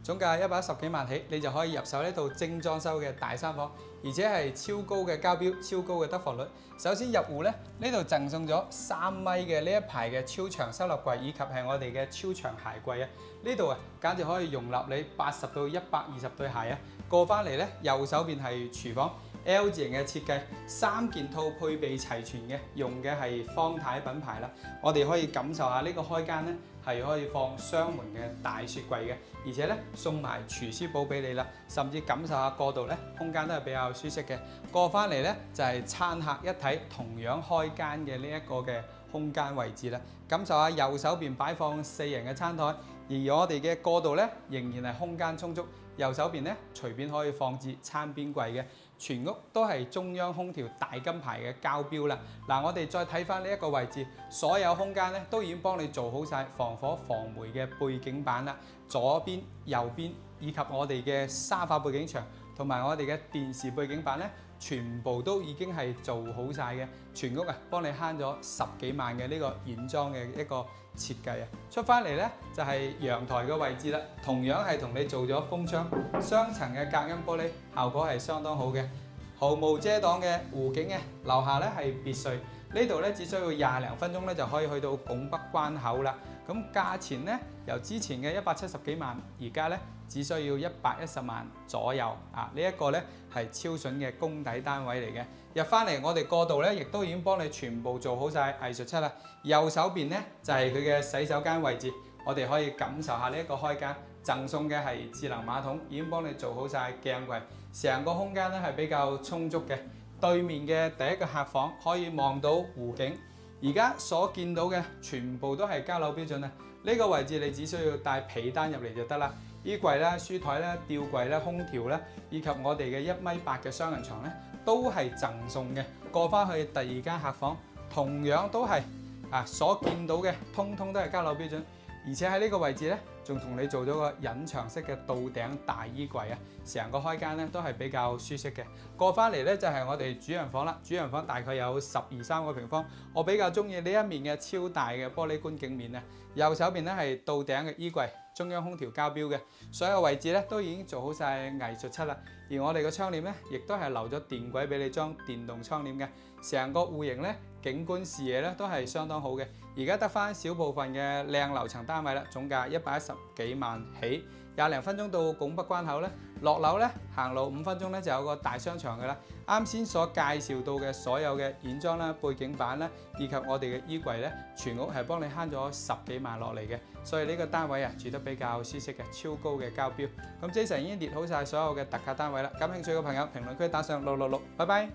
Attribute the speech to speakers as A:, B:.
A: 總價110幾萬起，你就可以入手呢套精裝修嘅大三房，而且係超高嘅交標、超高嘅得房率。首先入戶咧，呢度贈送咗3米嘅呢一排嘅超長收納櫃，以及係我哋嘅超長鞋櫃啊！呢度啊，簡直可以容納你80到120對鞋啊！過翻嚟咧，右手邊係廚房。L 字型嘅設計，3件套配備齊全嘅，用嘅係方太品牌啦。我哋可以感受下呢個開間咧，係可以放雙門嘅大雪櫃嘅，而且咧送埋廚師寶俾你啦，甚至感受下過道咧，空間都係比較舒適嘅。過翻嚟咧就係餐客一體同樣開間嘅呢一個嘅空間位置啦，感受下右手邊擺放4人嘅餐台，而我哋嘅過道咧仍然係空間充足。右手邊咧隨便可以放置餐邊櫃嘅，全屋都係中央空調大金牌嘅交標啦。嗱，我哋再睇翻呢一個位置，所有空間咧都已經幫你做好晒防火防霉嘅背景板啦，左邊、右邊以及我哋嘅沙發背景牆同埋我哋嘅電視背景板咧，全部都已經係做好晒嘅，全屋啊幫你慳咗10幾萬嘅呢個軟裝嘅一個設計啊！出翻嚟咧就係陽台嘅位置啦，同樣係同你做咗風窗，雙層嘅隔音玻璃，效果係相當好嘅，毫無遮擋嘅湖景嘅。樓下咧係別墅，呢度咧只需要20零分鐘咧就可以去到拱北關口啦。咁價錢咧由之前嘅170幾萬，而家咧只需要110萬左右啊！呢一個咧係超筍嘅公底單位嚟嘅。入翻嚟我哋過道咧，亦都已經幫你全部做好晒藝術漆啦。右手邊咧就係佢嘅洗手間位置，我哋可以感受下呢一個開間，贈送嘅係智能馬桶，已經幫你做好晒鏡櫃，成個空間咧係比較充足嘅。對面嘅第一個客房可以望到湖景。而家所見到嘅全部都係交樓標準啊！呢個位置你只需要帶被單入嚟就得啦。衣櫃啦、書台啦、吊櫃啦、空調啦，以及我哋嘅1.8米嘅雙人床咧，都係贈送嘅。過翻去第二間客房，同樣都係所見到嘅，通通都係交樓標準。而且喺呢個位置咧，仲同你做咗個隱藏式嘅到頂大衣櫃啊！成個開間咧都係比較舒適嘅。過翻嚟咧就係我哋主人房啦。主人房大概有12-13個平方，我比較中意呢一面嘅超大嘅玻璃觀景面啊！右手邊咧係到頂嘅衣櫃，中央空調交標嘅，所有位置咧都已經做好晒藝術漆啦。而我哋嘅窗簾咧，亦都係留咗電軌俾你裝電動窗簾嘅。成個戶型咧，景觀視野咧都係相當好嘅。而家得翻少部分嘅靚樓層單位啦，總價110幾萬起，20零分鐘到拱北關口咧。落樓咧行路5分鐘咧就有個大商場嘅啦。啱先所介紹到嘅所有嘅軟裝啦、背景板啦，以及我哋嘅衣櫃咧，全屋係幫你慳咗10幾萬落嚟嘅。所以呢個單位啊住得比較舒適嘅，超高嘅交標。咁 Jason 已經列好晒所有嘅特價單位啦，感興趣嘅朋友評論區打上666，拜拜。